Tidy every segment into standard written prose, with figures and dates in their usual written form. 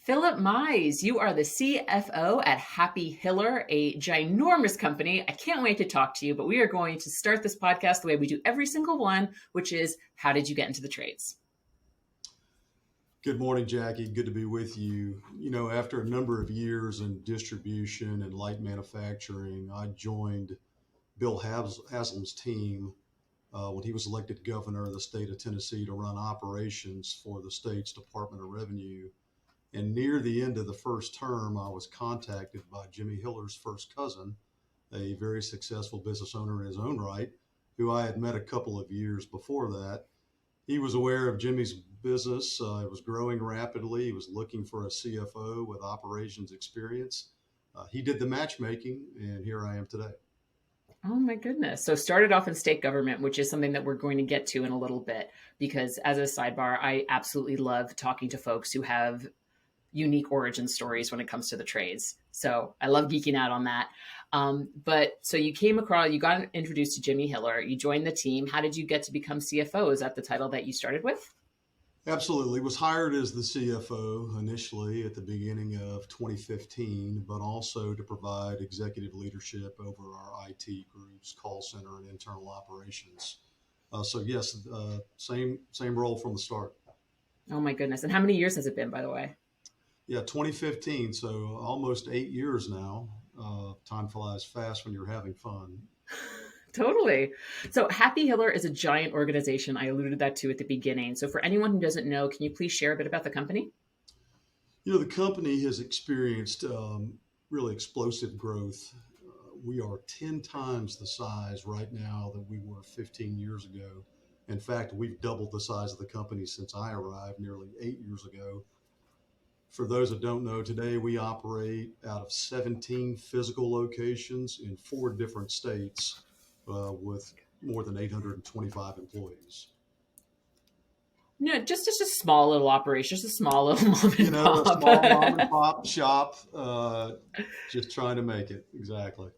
Phillip Mize, you are the CFO at Happy Hiller, a ginormous company. I can't wait to talk to you, but we are going to start this podcast the way we do every single one, which is how did you get into the trades? Good morning, Jackie. Good to be with you. After a number of years in distribution and light manufacturing, I joined Bill Haslam's team when he was elected governor of the state of Tennessee to run operations for the state's Department of Revenue. And near the end of the first term, I was contacted by Jimmy Hiller's first cousin, a very successful business owner in his own right, who I had met a couple of years before that. He was aware of Jimmy's business. It was growing rapidly. He was looking for a CFO with operations experience. He did the matchmaking, and here I am today. Oh my goodness. So started off in state government, which is something that we're going to get to in a little bit, because as a sidebar, I absolutely love talking to folks who have unique origin stories when it comes to the trades. So I love geeking out on that. But so you got introduced to Jimmy Hiller, you joined the team. How did you get to become CFO? Is that the title that you started with? Absolutely. Was hired as the CFO initially at the beginning of 2015, but also to provide executive leadership over our IT groups, call center, and internal operations. So yes, same role from the start. Oh my goodness. And how many years has it been, by the way? Yeah, 2015. So almost 8 years now. Time flies fast when you're having fun. Totally. So Happy Hiller is a giant organization. I alluded to that too at the beginning. So for anyone who doesn't know, can you please share a bit about the company? The company has experienced really explosive growth. We are 10 times the size right now that we were 15 years ago. In fact, we've doubled the size of the company since I arrived nearly 8 years ago. For those that don't know, today we operate out of 17 physical locations in 4 different states with more than 825 employees. No, just a small little operation, just a small little mom and pop. A small mom and pop shop, just trying to make it. Exactly.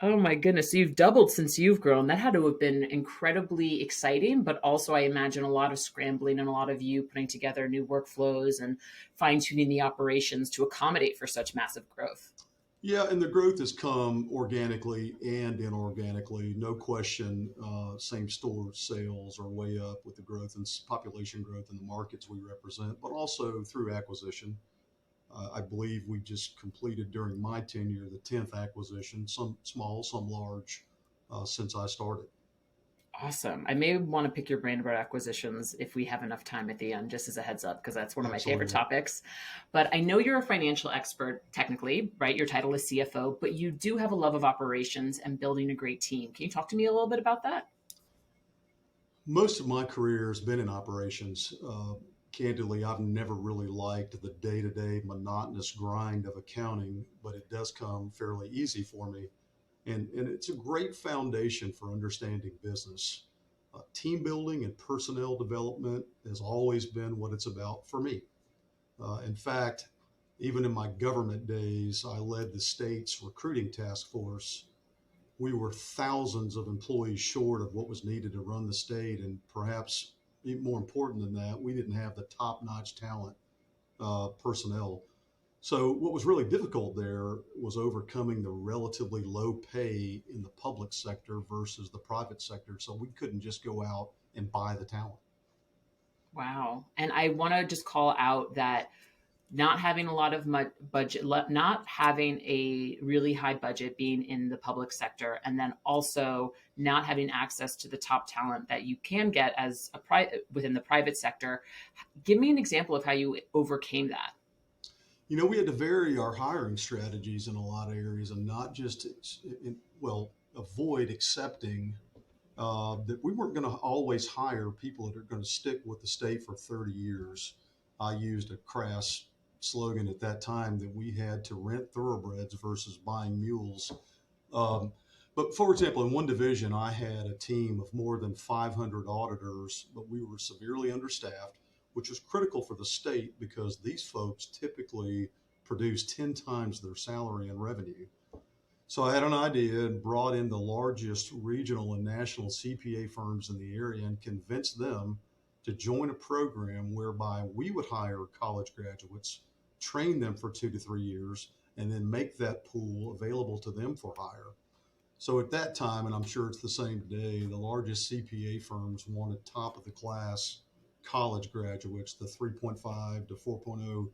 Oh my goodness. So you've doubled since you've grown. That had to have been incredibly exciting, but also I imagine a lot of scrambling and a lot of you putting together new workflows and fine tuning the operations to accommodate for such massive growth. Yeah, and the growth has come organically and inorganically. No question, same store sales are way up with the growth and population growth in the markets we represent, but also through acquisition. I believe we just completed during my tenure the 10th acquisition, some small, some large, since I started. Awesome. I may want to pick your brain about acquisitions if we have enough time at the end, just as a heads up, because that's one of my favorite topics. But I know you're a financial expert technically, right? Your title is CFO, but you do have a love of operations and building a great team. Can you talk to me a little bit about that? Most of my career has been in operations. Candidly, I've never really liked the day-to-day monotonous grind of accounting, but it does come fairly easy for me. And it's a great foundation for understanding business. Team building and personnel development has always been what it's about for me. In fact, even in my government days, I led the state's recruiting task force. We were thousands of employees short of what was needed to run the state. And perhaps even more important than that, we didn't have the top-notch talent personnel. So what was really difficult there was overcoming the relatively low pay in the public sector versus the private sector. So we couldn't just go out and buy the talent. Wow. And I want to just call out that not having a lot of budget, not having a really high budget being in the public sector, and then also not having access to the top talent that you can get as within the private sector. Give me an example of how you overcame that. We had to vary our hiring strategies in a lot of areas and not just, avoid accepting that we weren't going to always hire people that are going to stick with the state for 30 years. I used a crass slogan at that time that we had to rent thoroughbreds versus buying mules. But for example, in one division, I had a team of more than 500 auditors, but we were severely understaffed, which was critical for the state because these folks typically produce 10 times their salary and revenue. So I had an idea and brought in the largest regional and national CPA firms in the area and convinced them to join a program whereby we would hire college graduates train them for 2 to 3 years, and then make that pool available to them for hire. So at that time, and I'm sure it's the same today, the largest CPA firms wanted top of the class college graduates, the 3.5 to 4.0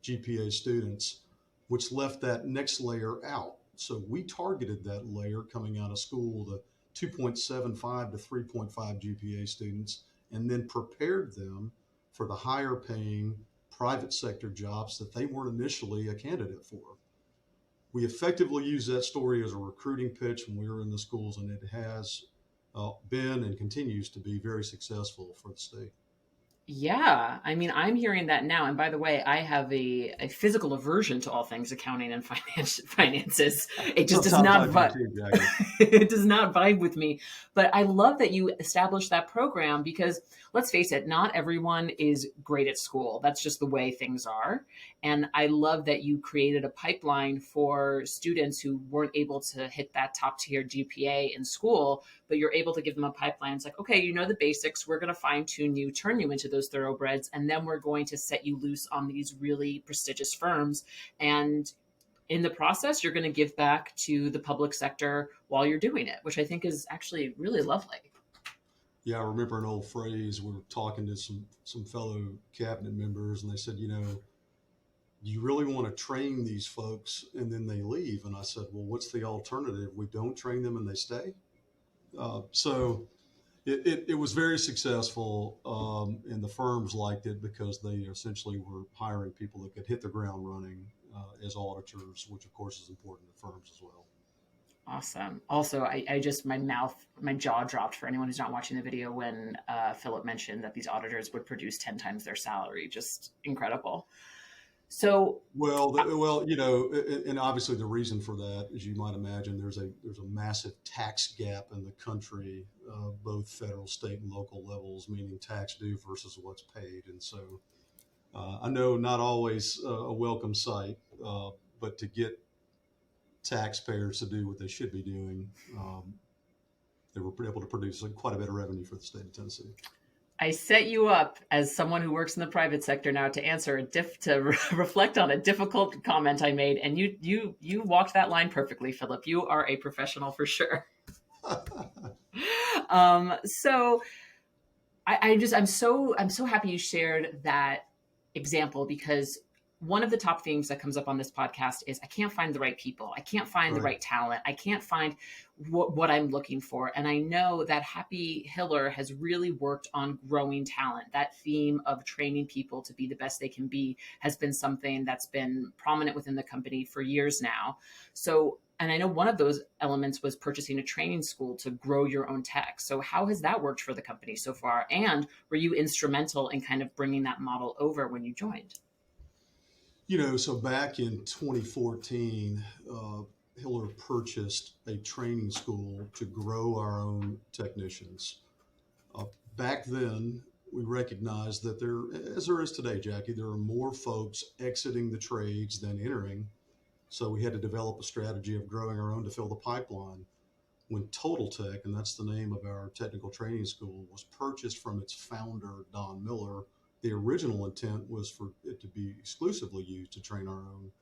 GPA students, which left that next layer out. So we targeted that layer coming out of school, the 2.75 to 3.5 GPA students, and then prepared them for the higher paying private sector jobs that they weren't initially a candidate for. We effectively used that story as a recruiting pitch when we were in the schools, and it has been and continues to be very successful for the state. Yeah, I mean, I'm hearing that now. And by the way, I have a physical aversion to all things accounting and finances. It just does Sometimes I not do vibe. too, Jackie. It does not vibe with me. But I love that you established that program because let's face it, not everyone is great at school. That's just the way things are. And I love that you created a pipeline for students who weren't able to hit that top tier GPA in school, but you're able to give them a pipeline. It's like, okay, you know the basics. We're going to fine tune you, turn you into those thoroughbreds, and then we're going to set you loose on these really prestigious firms. And in the process, you're going to give back to the public sector while you're doing it, which I think is actually really lovely. Yeah, I remember an old phrase. We were talking to some fellow cabinet members, and they said, you really want to train these folks and then they leave. And I said, well, what's the alternative? We don't train them and they stay. So it was very successful, and the firms liked it because they essentially were hiring people that could hit the ground running as auditors, which of course is important to firms as well. Awesome. Also, I just, my jaw dropped for anyone who's not watching the video when Philip mentioned that these auditors would produce 10 times their salary. Just incredible. So, And obviously the reason for that, as you might imagine, there's a massive tax gap in the country, both federal, state, and local levels, meaning tax due versus what's paid. And so I know not always a welcome sight, but to get taxpayers to do what they should be doing, they were able to produce quite a bit of revenue for the state of Tennessee. I set you up as someone who works in the private sector now to answer reflect on a difficult comment I made, and you walked that line perfectly, Philip. You are a professional for sure. So I'm so happy you shared that example because one of the top themes that comes up on this podcast is I can't find the right people. I can't find the Right. right talent. I can't find what I'm looking for. And I know that Happy Hiller has really worked on growing talent. That theme of training people to be the best they can be has been something that's been prominent within the company for years now. So, and I know one of those elements was purchasing a training school to grow your own tech. So how has that worked for the company so far? And were you instrumental in kind of bringing that model over when you joined? So back in 2014, Hiller purchased a training school to grow our own technicians. Uh, Back then, we recognized that as there is today, Jackie, there are more folks exiting the trades than entering. So we had to develop a strategy of growing our own to fill the pipeline. When Total Tech, and that's the name of our technical training school, was purchased from its founder, Don Miller, the original intent was for it to be exclusively used to train our own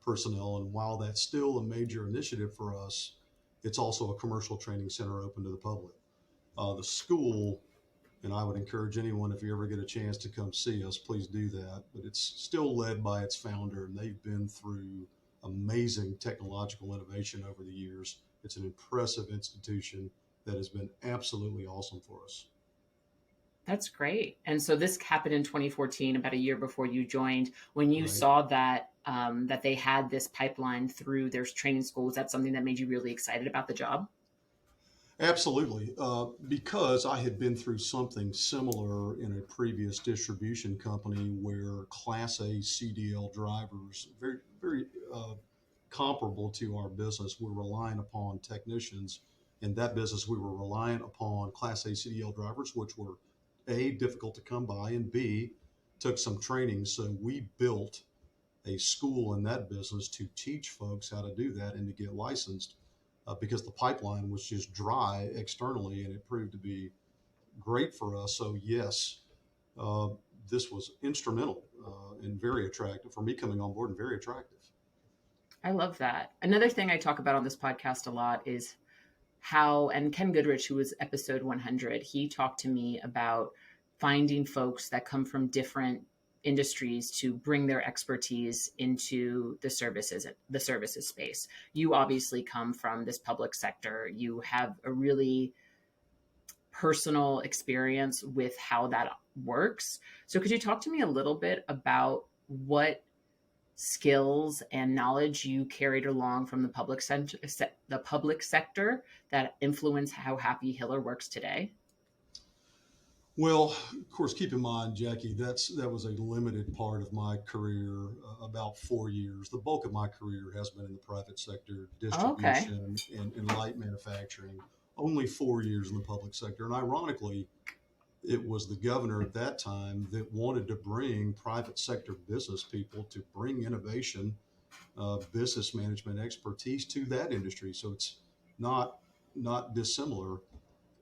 personnel. And while that's still a major initiative for us, it's also a commercial training center open to the public. The school, and I would encourage anyone, if you ever get a chance to come see us, please do that. But it's still led by its founder, and they've been through amazing technological innovation over the years. It's an impressive institution that has been absolutely awesome for us. That's great. And so this happened in 2014, about a year before you joined. When you Right. saw that that they had this pipeline through their training school, was that something that made you really excited about the job? Absolutely. Because I had been through something similar in a previous distribution company where Class A CDL drivers, very, very comparable to our business, were relying upon technicians. In that business, we were reliant upon Class A CDL drivers, which were A, difficult to come by, and B, took some training. So we built a school in that business to teach folks how to do that and to get licensed, because the pipeline was just dry externally, and it proved to be great for us. So yes, uh, this was instrumental and very attractive for me coming on board and very attractive. I love that. Another thing I talk about on this podcast a lot is how, and Ken Goodrich, who was episode 100, he talked to me about finding folks that come from different industries to bring their expertise into the services space. You obviously come from this public sector. You have a really personal experience with how that works. So could you talk to me a little bit about what skills and knowledge you carried along from the public sector that influence how Happy Hiller works today? Well, of course, keep in mind, Jackie, that was a limited part of my career, about 4 years. The bulk of my career has been in the private sector, Okay. distribution, and light manufacturing. Only 4 years in the public sector. And ironically, it was the governor at that time that wanted to bring private sector business people to bring innovation, business management expertise to that industry. So it's not not dissimilar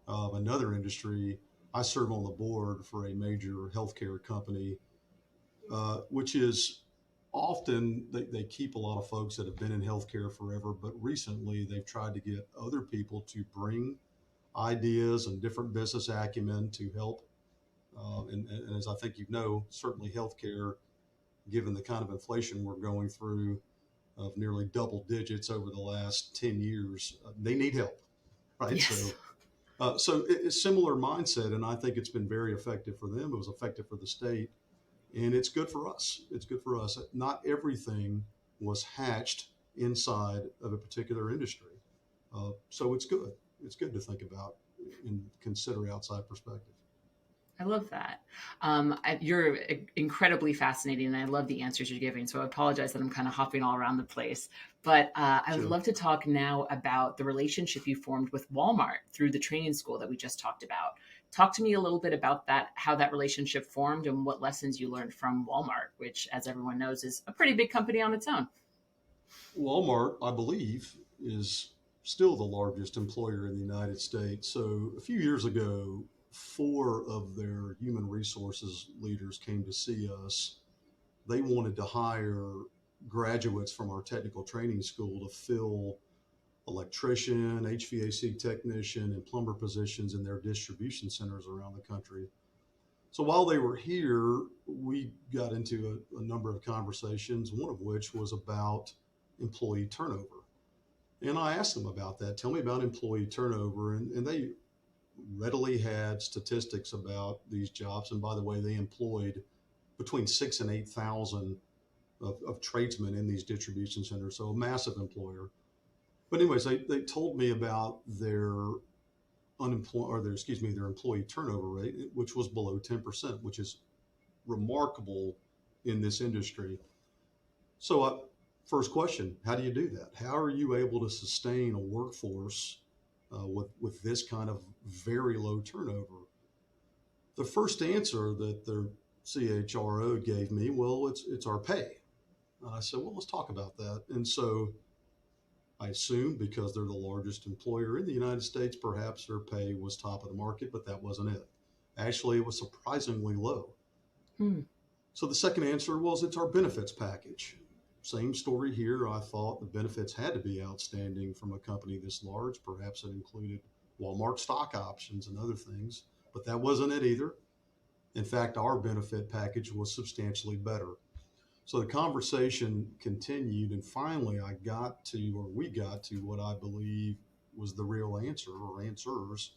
of another industry. I serve on the board for a major healthcare company, which is often they keep a lot of folks that have been in healthcare forever, but recently they've tried to get other people to bring ideas and different business acumen to help. And as I think you know, certainly healthcare, given the kind of inflation we're going through of nearly double digits over the last 10 years, they need help, right? Yes. So it's a similar mindset, and I think it's been very effective for them. It was effective for the state, and it's good for us. It's good for us. Not everything was hatched inside of a particular industry, so it's good. It's good to think about and consider outside perspective. I love that. You're incredibly fascinating, and I love the answers you're giving. So I apologize that I'm kind of hopping all around the place. But I would Sure. love to talk now about the relationship you formed with Walmart through the training school that we just talked about. Talk to me a little bit about that, how that relationship formed, and what lessons you learned from Walmart, which, as everyone knows, is a pretty big company on its own. Walmart, I believe, is still the largest employer in the United States. So a few years ago, four of their human resources leaders came to see us. They wanted to hire graduates from our technical training school to fill electrician, HVAC technician, and plumber positions in their distribution centers around the country. So while they were here, we got into a number of conversations, one of which was about employee turnover. And I asked them about that. Tell me about employee turnover. And they readily had statistics about these jobs. And by the way, they employed between 6 and 8,000 of tradesmen in these distribution centers. So a massive employer. But anyways, they told me about their their employee turnover rate, which was below 10%, which is remarkable in this industry. So, first question: how do you do that? How are you able to sustain a workforce with this kind of very low turnover? The first answer that their CHRO gave me, well, it's our pay. And I said, well, let's talk about that. And so I assumed because they're the largest employer in the United States, perhaps their pay was top of the market, but that wasn't it. Actually, it was surprisingly low. Hmm. So the second answer was it's our benefits package. Same story here. I thought the benefits had to be outstanding from a company this large. Perhaps it included Walmart stock options and other things, but that wasn't it either. In fact, our benefit package was substantially better. So the conversation continued, and finally we got to what I believe was the real answer or answers.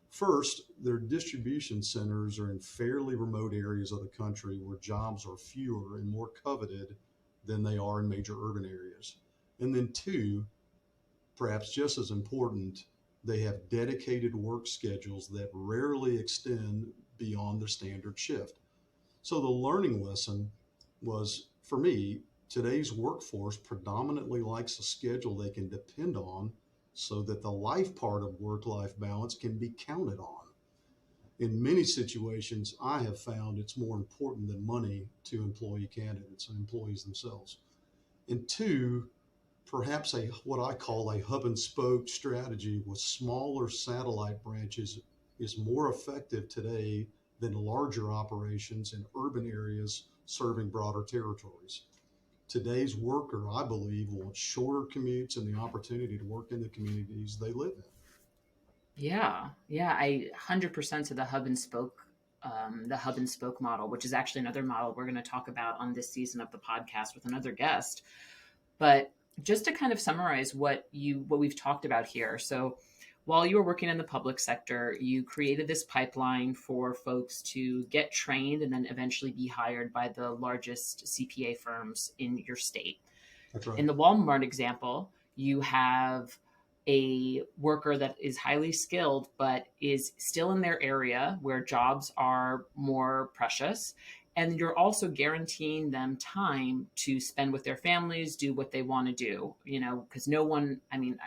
First, their distribution centers are in fairly remote areas of the country where jobs are fewer and more coveted than they are in major urban areas. And then two, perhaps just as important, they have dedicated work schedules that rarely extend beyond their standard shift. So the learning lesson was, for me, today's workforce predominantly likes a schedule they can depend on so that the life part of work-life balance can be counted on. In many situations, I have found it's more important than money to employee candidates and employees themselves. And two, perhaps what I call a hub and spoke strategy with smaller satellite branches is more effective today than larger operations in urban areas serving broader territories. Today's worker, I believe, wants shorter commutes and the opportunity to work in the communities they live in. Yeah, yeah, I 100% to the hub and spoke model, which is actually another model we're going to talk about on this season of the podcast with another guest. But just to kind of summarize what we've talked about here. So while you were working in the public sector, you created this pipeline for folks to get trained and then eventually be hired by the largest CPA firms in your state. That's right. In the Walmart example, you have a worker that is highly skilled but is still in their area where jobs are more precious, and you're also guaranteeing them time to spend with their families, do what they want to do, because no one, I mean,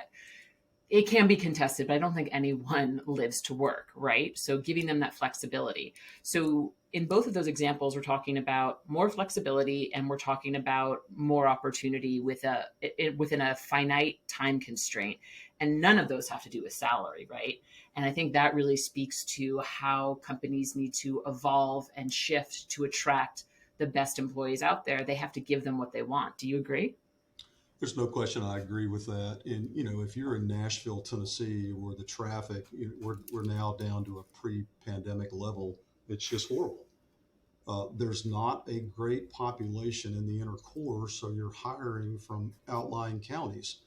it can be contested, but I don't think anyone lives to work, right? So giving them that flexibility. So in both of those examples, we're talking about more flexibility and we're talking about more opportunity within a finite time constraint. And none of those have to do with salary, right? And I think that really speaks to how companies need to evolve and shift to attract the best employees out there. They have to give them what they want. Do you agree? There's no question I agree with that. And, if you're in Nashville, Tennessee, where the traffic, we're now down to a pre pandemic level, it's just horrible. There's not a great population in the inner core, so you're hiring from outlying counties.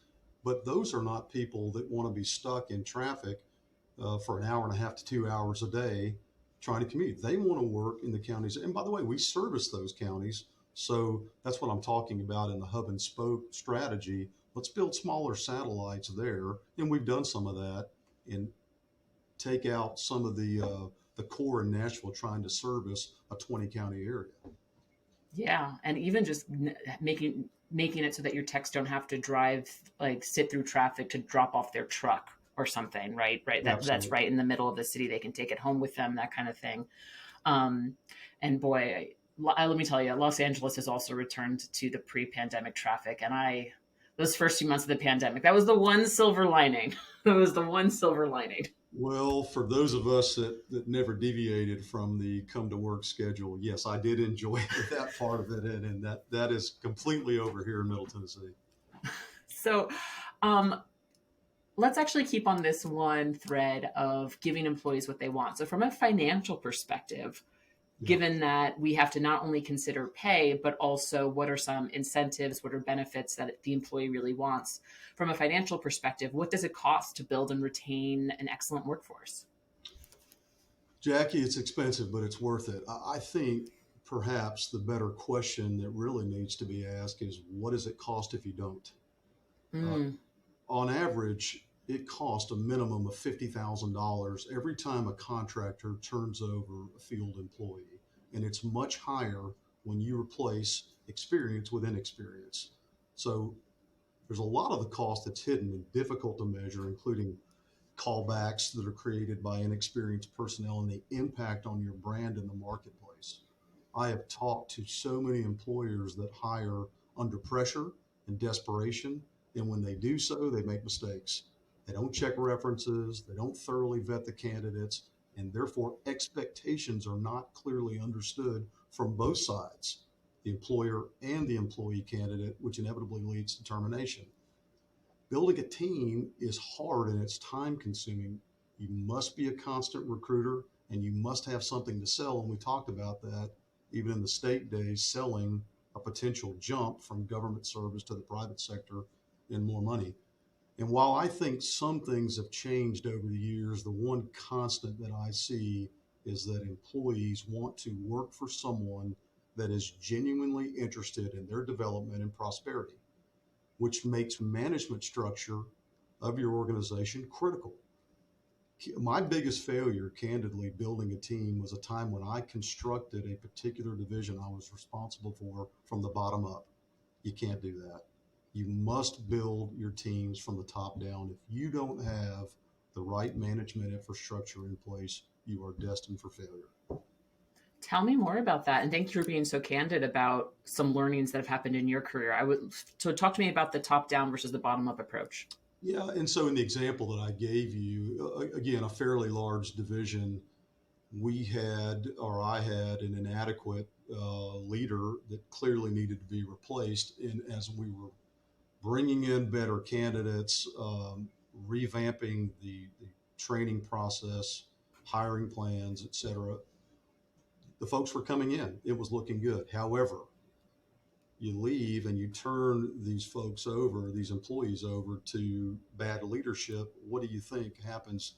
But those are not people that want to be stuck in traffic for an hour and a half to 2 hours a day trying to commute. They want to work in the counties. And by the way, we service those counties. So that's what I'm talking about in the hub and spoke strategy. Let's build smaller satellites there. And we've done some of that and take out some of the core in Nashville trying to service a 20 county area. Yeah, and even just making it so that your techs don't have to drive, like sit through traffic to drop off their truck or something, right? Right. That's Absolutely. right in the middle of the city. They can take it home with them, that kind of thing. Um, and boy, let me tell you, Los Angeles has also returned to the pre-pandemic traffic, and those first few months of the pandemic, that was the one silver lining. That was the one silver lining. Well, for those of us that never deviated from the come to work schedule, yes, I did enjoy that part of it. And that is completely over here in Middle Tennessee. So, um, let's actually keep on this one thread of giving employees what they want. So, from a financial perspective, Yeah. given that we have to not only consider pay, but also what are some incentives, what are benefits that the employee really wants. From a financial perspective, what does it cost to build and retain an excellent workforce? Jackie, it's expensive, but it's worth it. I think perhaps the better question that really needs to be asked is what does it cost if you don't? Uh, Mm, on average, it costs a minimum of $50,000 every time a contractor turns over a field employee. And it's much higher when you replace experience with inexperience. So there's a lot of the cost that's hidden and difficult to measure, including callbacks that are created by inexperienced personnel and the impact on your brand in the marketplace. I have talked to so many employers that hire under pressure and desperation, and when they do so, they make mistakes. They don't check references, they don't thoroughly vet the candidates, and therefore expectations are not clearly understood from both sides, the employer and the employee candidate, which inevitably leads to termination. Building a team is hard and it's time consuming. You must be a constant recruiter and you must have something to sell. And we talked about that even in the state days, selling a potential jump from government service to the private sector and more money. And while I think some things have changed over the years, the one constant that I see is that employees want to work for someone that is genuinely interested in their development and prosperity, which makes management structure of your organization critical. My biggest failure, candidly, building a team was a time when I constructed a particular division I was responsible for from the bottom up. You can't do that. You must build your teams from the top down. If you don't have the right management infrastructure in place, you are destined for failure. Tell me more about that, and thank you for being so candid about some learnings that have happened in your career. So talk to me about the top down versus the bottom up approach. Yeah, and so in the example that I gave you, again, a fairly large division, I had an inadequate leader that clearly needed to be replaced. And as we were bringing in better candidates, revamping the training process, hiring plans, et cetera, the folks were coming in. It was looking good. However, you leave and you turn these folks over, these employees over to bad leadership. What do you think happens?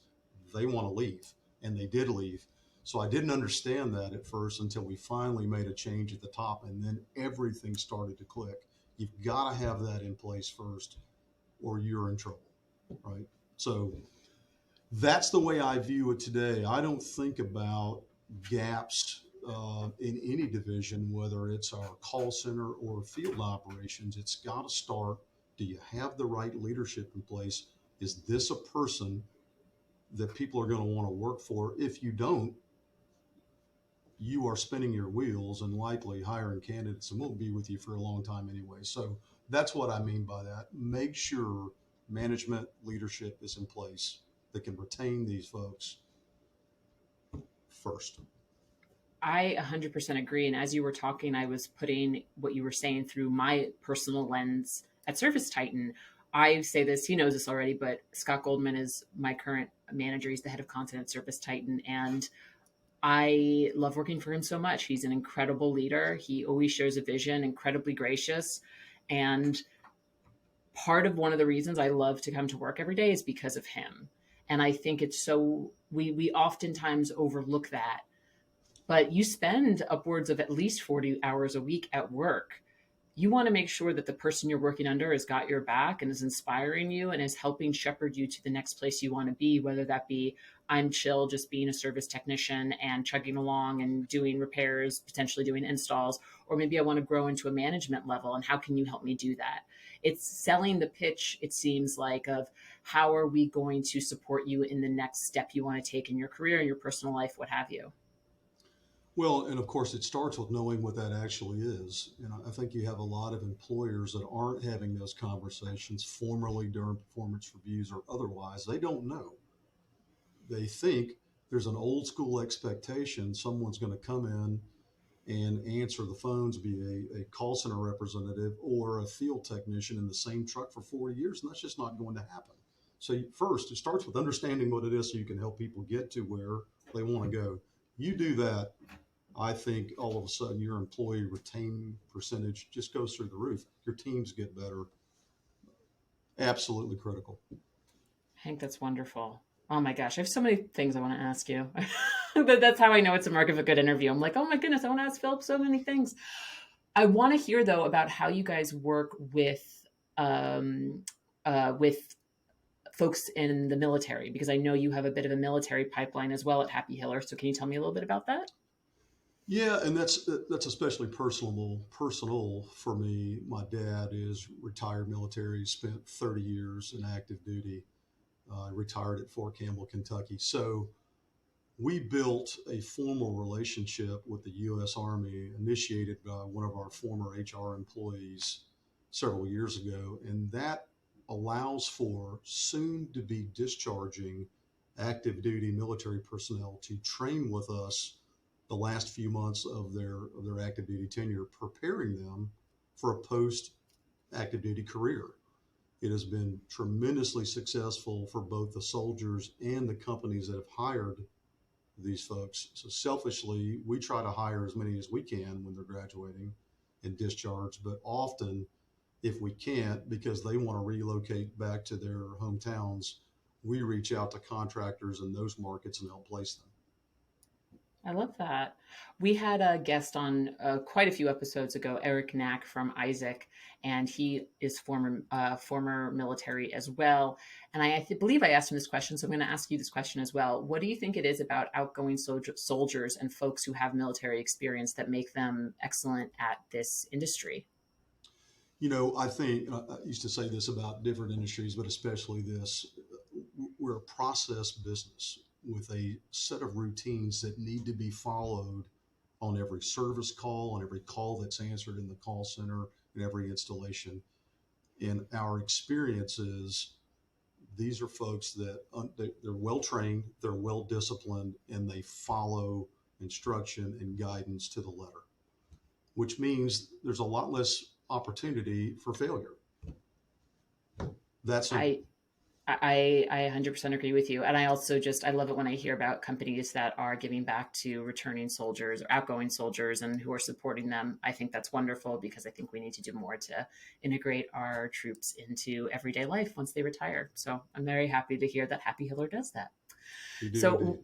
They want to leave, and they did leave. So I didn't understand that at first until we finally made a change at the top, and then everything started to click. You've got to have that in place first, or you're in trouble, right? So that's the way I view it today. I don't think about gaps in any division, whether it's our call center or field operations. It's got to start. Do you have the right leadership in place? Is this a person that people are going to want to work for? If you don't, you are spinning your wheels and likely hiring candidates and won't be with you for a long time anyway. So that's what I mean by that. Make sure management leadership is in place that can retain these folks first. I 100% agree. And as you were talking, I was putting what you were saying through my personal lens at ServiceTitan. I say this, he knows this already, but Scott Goldman is my current manager. He's the head of content at ServiceTitan. And I love working for him so much. He's an incredible leader. He always shares a vision, incredibly gracious. And part of one of the reasons I love to come to work every day is because of him. And I think it's so, we oftentimes overlook that, but you spend upwards of at least 40 hours a week at work. You want to make sure that the person you're working under has got your back and is inspiring you and is helping shepherd you to the next place you want to be, whether that be I'm chill, just being a service technician and chugging along and doing repairs, potentially doing installs, or maybe I want to grow into a management level. And how can you help me do that? It's selling the pitch, it seems like, of how are we going to support you in the next step you want to take in your career, in your personal life, what have you. Well, and of course, it starts with knowing what that actually is. And I think you have a lot of employers that aren't having those conversations formally during performance reviews or otherwise. They don't know. They think there's an old school expectation someone's going to come in and answer the phones, be a call center representative or a field technician in the same truck for 40 years. And that's just not going to happen. So, first, it starts with understanding what it is so you can help people get to where they want to go. You do that, I think all of a sudden your employee retain percentage just goes through the roof. Your teams get better. Absolutely critical. Hank, that's wonderful. Oh my gosh, I have so many things I want to ask you. But that's how I know it's a mark of a good interview. I'm like, oh my goodness, I want to ask Phillip so many things. I want to hear though about how you guys work with folks in the military, because I know you have a bit of a military pipeline as well at Happy Hiller. So can you tell me a little bit about that? Yeah, and that's especially personal for me. My dad is retired military, spent 30 years in active duty, retired at Fort Campbell, Kentucky. So we built a formal relationship with the U.S. Army, initiated by one of our former HR employees several years ago, and that allows for soon to be discharging active duty military personnel to train with us the last few months of their active duty tenure, preparing them for a post active duty career. It has been tremendously successful for both the soldiers and the companies that have hired these folks. So selfishly, we try to hire as many as we can when they're graduating and discharged, but often if we can't, because they want to relocate back to their hometowns, we reach out to contractors in those markets and help place them. I love that. We had a guest on quite a few episodes ago, Eric Knack from Isaac, and he is former military as well. And believe I asked him this question, so I'm going to ask you this question as well. What do you think it is about outgoing soldiers and folks who have military experience that make them excellent at this industry? I think I used to say this about different industries, but especially this. We're a process business with a set of routines that need to be followed on every service call, on every call that's answered in the call center, in every installation. In our experiences, these are folks that they're well trained, they're well disciplined, and they follow instruction and guidance to the letter, which means there's a lot less opportunity for failure. That's simple. I 100% agree with you. And I also I love it when I hear about companies that are giving back to returning soldiers or outgoing soldiers and who are supporting them. I think that's wonderful because I think we need to do more to integrate our troops into everyday life once they retire. So I'm very happy to hear that Happy Hiller does that. You do indeed. So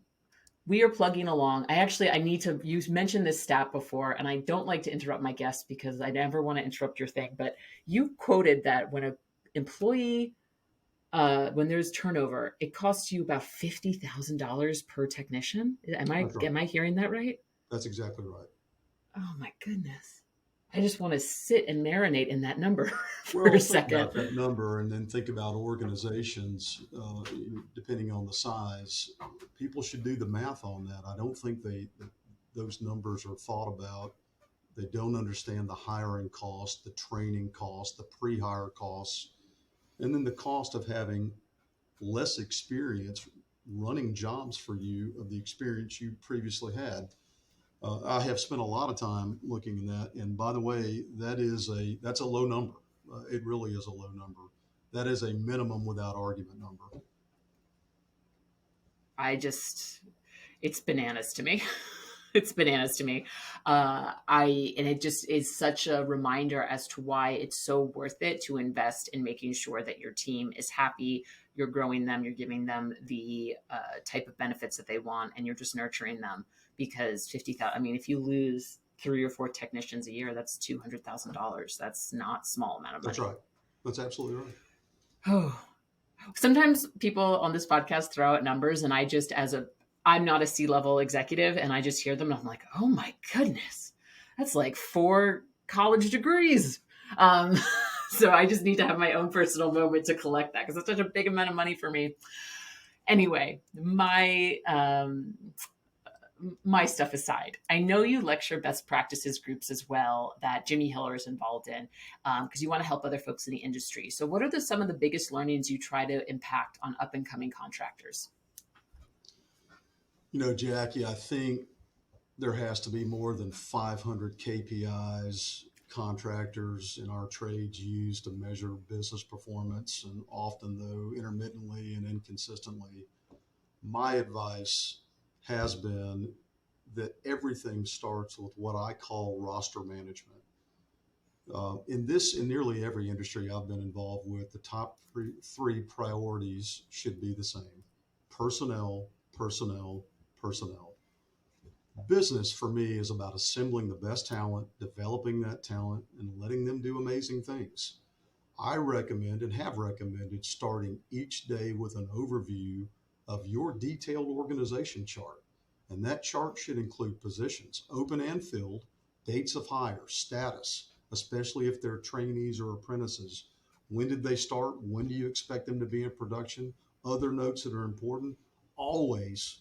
we are plugging along. I need to, you mentioned this stat before, and I don't like to interrupt my guests because I never want to interrupt your thing, but you quoted that when an employee when there's turnover, it costs you about $50,000 per technician. That's right. Am I hearing that right? That's exactly right. Oh my goodness. I just want to sit and marinate in that number for Well, a think second. about that number and then think about organizations, depending on the size. People should do the math on that. I don't think those numbers are thought about. They don't understand the hiring cost, the training cost, the pre-hire costs, and then the cost of having less experience running jobs for you of the experience you previously had. I have spent a lot of time looking at that, and by the way, that's a low number. It really is a low number. That is a minimum without argument number. It's bananas to me. It's bananas to me. And it just is such a reminder as to why it's so worth it to invest in making sure that your team is happy, you're growing them, you're giving them the type of benefits that they want, and you're just nurturing them. Because 50,000, I mean, if you lose 3 or 4 technicians a year, that's $200,000. That's not a small amount of money. That's right. That's absolutely right. Oh, sometimes people on this podcast throw out numbers, and I'm not a C-level executive, and I just hear them and I'm like, oh my goodness, that's like 4 college degrees. So I just need to have my own personal moment to collect that because it's such a big amount of money for me. Anyway, my stuff aside, I know you lecture best practices groups as well that Jimmy Hiller is involved in because you want to help other folks in the industry. So what are some of the biggest learnings you try to impact on up and coming contractors? Jackie, I think there has to be more than 500 KPIs contractors in our trades use to measure business performance, and often, though intermittently and inconsistently. My advice has been that everything starts with what I call roster management. In nearly every industry I've been involved with, the top three priorities should be the same: personnel, personnel, personnel. Business for me is about assembling the best talent, developing that talent, and letting them do amazing things. I recommend and have recommended starting each day with an overview of your detailed organization chart. And that chart should include positions, open and filled, dates of hire, status, especially if they're trainees or apprentices. When did they start? When do you expect them to be in production? Other notes that are important. Always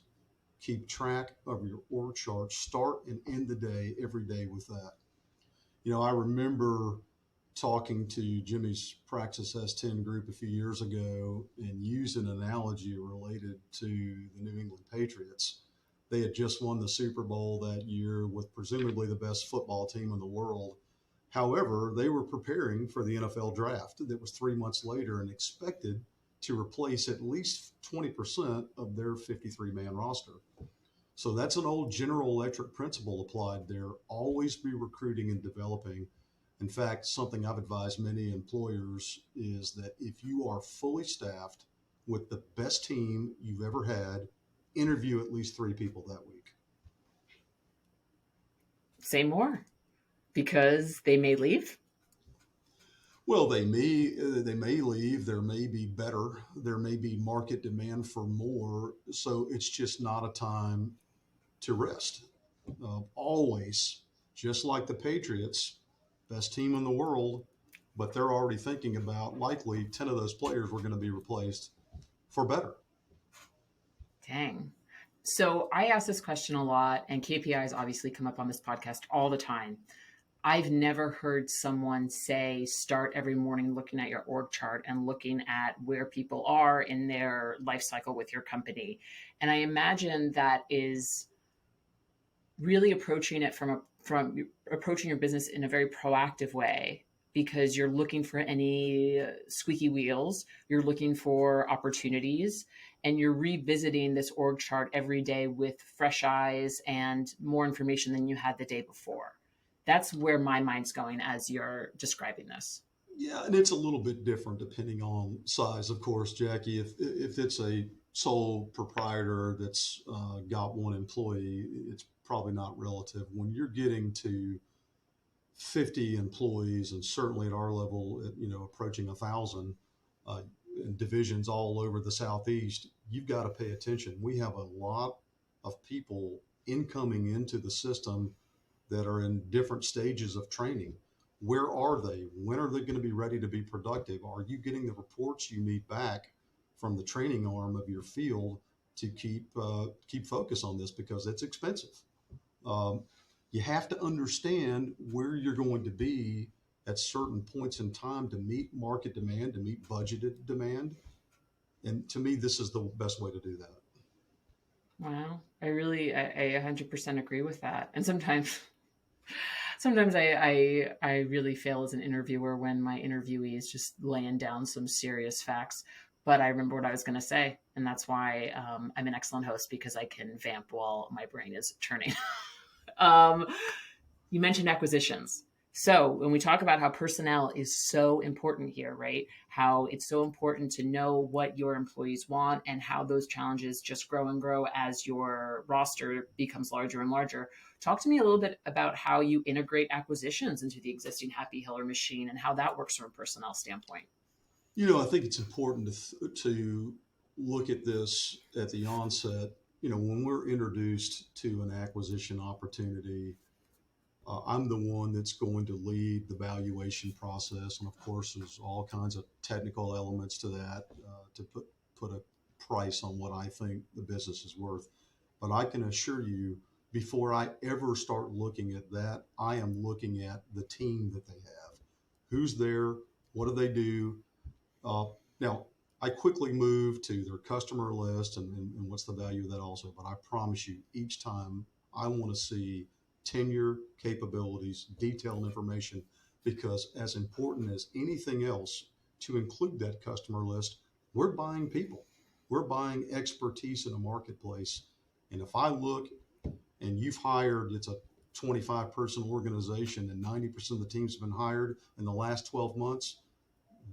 keep track of your org chart. Start and end the day every day with that. I remember talking to Jimmy's Praxis S10 group a few years ago and used an analogy related to the New England Patriots. They had just won the Super Bowl that year with presumably the best football team in the world. However, they were preparing for the NFL draft that was 3 months later and expected to replace at least 20% of their 53-man roster. So that's an old General Electric principle applied there. Always be recruiting and developing. In fact, something I've advised many employers is that if you are fully staffed with the best team you've ever had, interview at least 3 people that week. Say more, because they may leave. Well, they may leave. There may be better. There may be market demand for more. So it's just not a time to rest. Always, just like the Patriots, best team in the world, but they're already thinking about likely 10 of those players were going to be replaced for better. Dang. So I ask this question a lot, and KPIs obviously come up on this podcast all the time. I've never heard someone say start every morning looking at your org chart and looking at where people are in their life cycle with your company. And I imagine that is really approaching it from approaching your business in a very proactive way, because you're looking for any squeaky wheels, you're looking for opportunities, and you're revisiting this org chart every day with fresh eyes and more information than you had the day before. That's where my mind's going as you're describing this. Yeah, and it's a little bit different depending on size, of course, Jackie. If it's a sole proprietor that's got one employee, it's probably not relative. When you're getting to 50 employees, and certainly at our level, approaching 1,000 uh, in divisions all over the Southeast, you've got to pay attention. We have a lot of people incoming into the system that are in different stages of training. Where are they? When are they going to be ready to be productive? Are you getting the reports you need back from the training arm of your field to keep focus on this, because it's expensive. Um, you have to understand where you're going to be at certain points in time to meet market demand, to meet budgeted demand. And to me, this is the best way to do that. Wow. I 100% agree with that. And sometimes I really fail as an interviewer when my interviewee is just laying down some serious facts. But I remember what I was going to say. And that's why I'm an excellent host, because I can vamp while my brain is churning. um, you mentioned acquisitions. So when we talk about how personnel is so important here, right? How it's so important to know what your employees want and how those challenges just grow and grow as your roster becomes larger and larger. Talk to me a little bit about how you integrate acquisitions into the existing Happy Hiller machine and how that works from a personnel standpoint. I think it's important to look at this at the onset. When we're introduced to an acquisition opportunity, I'm the one that's going to lead the valuation process, and of course, there's all kinds of technical elements to that to put a price on what I think the business is worth. But I can assure you, before I ever start looking at that, I am looking at the team that they have. Who's there? What do they do? Uh, Now, I quickly move to their customer list and what's the value of that also. But I promise you, each time I want to see tenure, capabilities, detailed information, because as important as anything else to include that customer list, we're buying people. We're buying expertise in a marketplace. And if I look and you've hired, it's a 25-person organization and 90% of the teams have been hired in the last 12 months,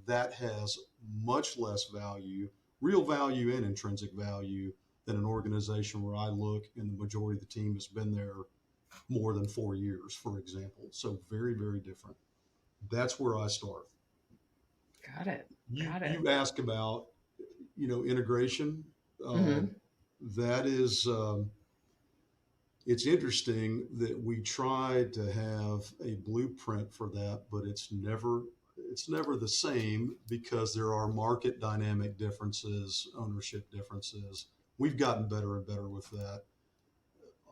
that has much less value, real value and intrinsic value, than an organization where I look and the majority of the team has been there more than 4 years, for example. So very, very different. That's where I start. Got it. You Got it. you ask about integration. Uh, Mm-hmm. that is it's interesting that we try to have a blueprint for that, but it's never the same, because there are market dynamic differences, ownership differences. We've gotten better and better with that.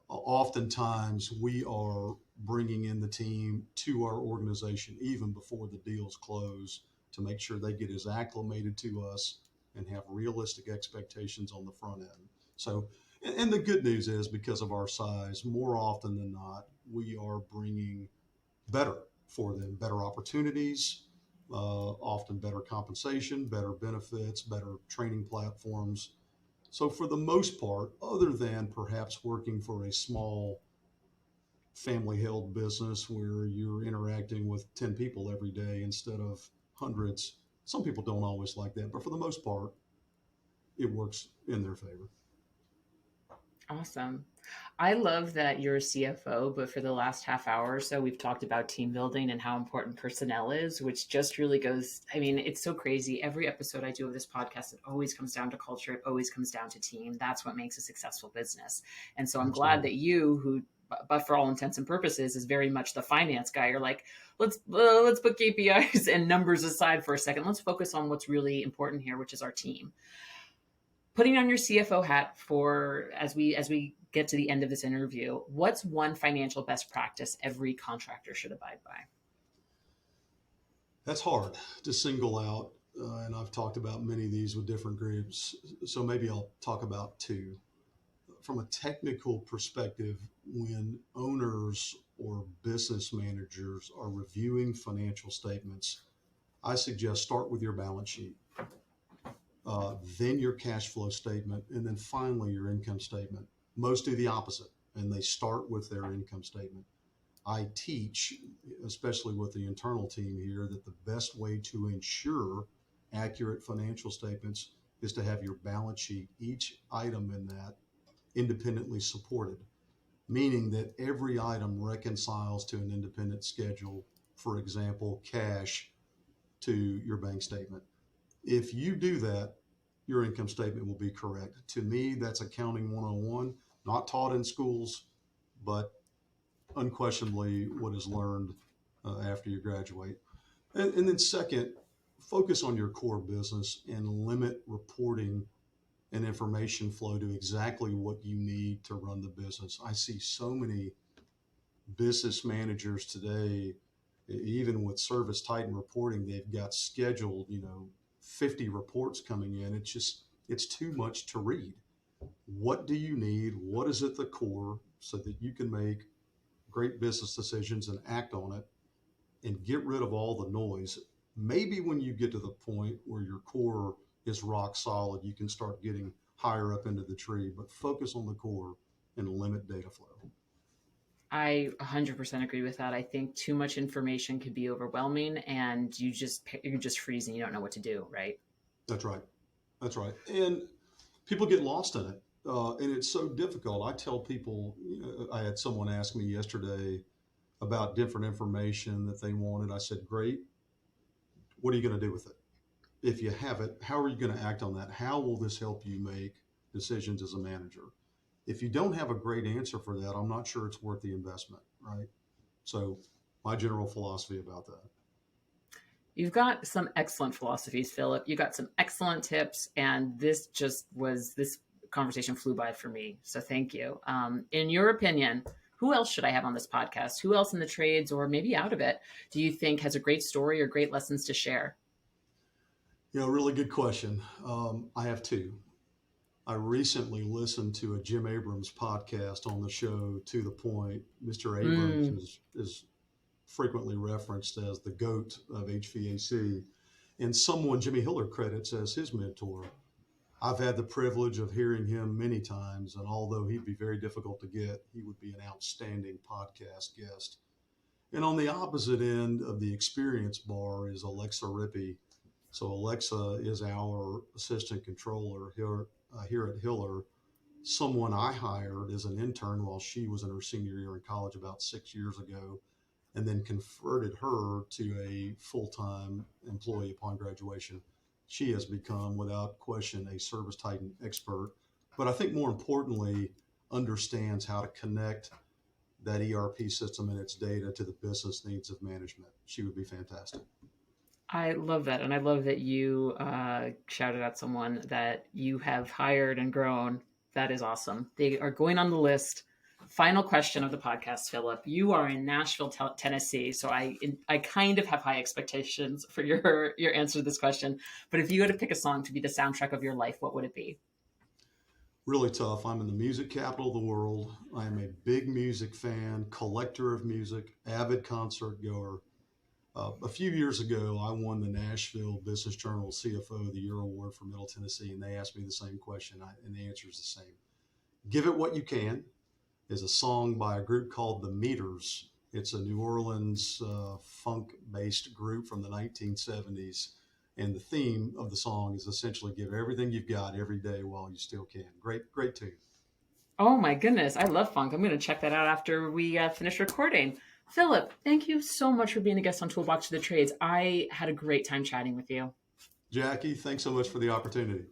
Oftentimes we are bringing in the team to our organization even before the deals close, to make sure they get as acclimated to us and have realistic expectations on the front end. So, and the good news is, because of our size, more often than not, we are bringing better for them, better opportunities, often better compensation, better benefits, better training platforms. So for the most part, other than perhaps working for a small family held business where you're interacting with 10 people every day instead of hundreds, some people don't always like that, but for the most part, it works in their favor. Awesome. I love that you're a CFO, but for the last half hour or so, we've talked about team building and how important personnel is, which just really goes. I mean, it's so crazy. Every episode I do of this podcast, it always comes down to culture. It always comes down to team. That's what makes a successful business. And so I'm glad Absolutely. that you, who, but for all intents and purposes, is very much the finance guy. You're like, let's put KPIs and numbers aside for a second. Let's focus on what's really important here, which is our team. Putting on your CFO hat for as we get to the end of this interview, what's one financial best practice every contractor should abide by? That's hard to single out, and I've talked about many of these with different groups. So maybe I'll talk about two. From a technical perspective, when owners or business managers are reviewing financial statements, I suggest start with your balance sheet, then your cash flow statement, and then finally your income statement. Most do the opposite, and they start with their income statement. I teach, especially with the internal team here, that the best way to ensure accurate financial statements is to have your balance sheet, each item in that, independently supported, meaning that every item reconciles to an independent schedule. For example, cash to your bank statement. If you do that, your income statement will be correct. To me, that's accounting 101, not taught in schools, but unquestionably what is learned after you graduate. And then second, focus on your core business and limit reporting and information flow to exactly what you need to run the business. I see so many business managers today, even with ServiceTitan reporting, they've got scheduled, 50 reports coming in. It's too much to read. What do you need? What is at the core so that you can make great business decisions and act on it and get rid of all the noise? Maybe when you get to the point where your core is rock solid, you can start getting higher up into the tree, but focus on the core and limit data flow. I 100% agree with that. I think too much information could be overwhelming, and you're just freezing. You don't know what to do, right? That's right. That's right. And people get lost in it. And it's so difficult. I tell people, I had someone ask me yesterday about different information that they wanted. I said, great. What are you going to do with it? If you have it, how are you going to act on that? How will this help you make decisions as a manager? If you don't have a great answer for that, I'm not sure it's worth the investment, right? So my general philosophy about that. You've got some excellent philosophies, Phillip. You got some excellent tips, and this conversation flew by for me. So thank you. In your opinion, who else should I have on this podcast? Who else in the trades or maybe out of it do you think has a great story or great lessons to share? Really good question. I have two. I recently listened to a Jim Abrams podcast on the show, To the Point. Mr. Abrams is frequently referenced as the GOAT of HVAC, and someone Jimmy Hiller credits as his mentor. I've had the privilege of hearing him many times, and although he'd be very difficult to get, he would be an outstanding podcast guest. And on the opposite end of the experience bar is Alexa Rippey. So Alexa is our assistant controller here at Hiller, someone I hired as an intern while she was in her senior year in college about 6 years ago, and then converted her to a full-time employee upon graduation. She has become, without question, a ServiceTitan expert, but I think more importantly, understands how to connect that ERP system and its data to the business needs of management. She would be fantastic. I love that. And I love that you shouted out someone that you have hired and grown. That is awesome. They are going on the list. Final question of the podcast, Phillip. You are in Nashville, Tennessee, so I kind of have high expectations for your answer to this question. But if you had to pick a song to be the soundtrack of your life, what would it be? Really tough. I'm in the music capital of the world. I am a big music fan, collector of music, avid concert goer. A few years ago, I won the Nashville Business Journal CFO of the Year Award for Middle Tennessee, and they asked me the same question, and the answer is the same. Give It What You Can is a song by a group called The Meters. It's a New Orleans funk-based group from the 1970s, and the theme of the song is essentially give everything you've got every day while you still can. Great tune. Oh my goodness, I love funk. I'm going to check that out after we finish recording. Phillip, thank you so much for being a guest on Toolbox to the Trades. I had a great time chatting with you. Jackie, thanks so much for the opportunity.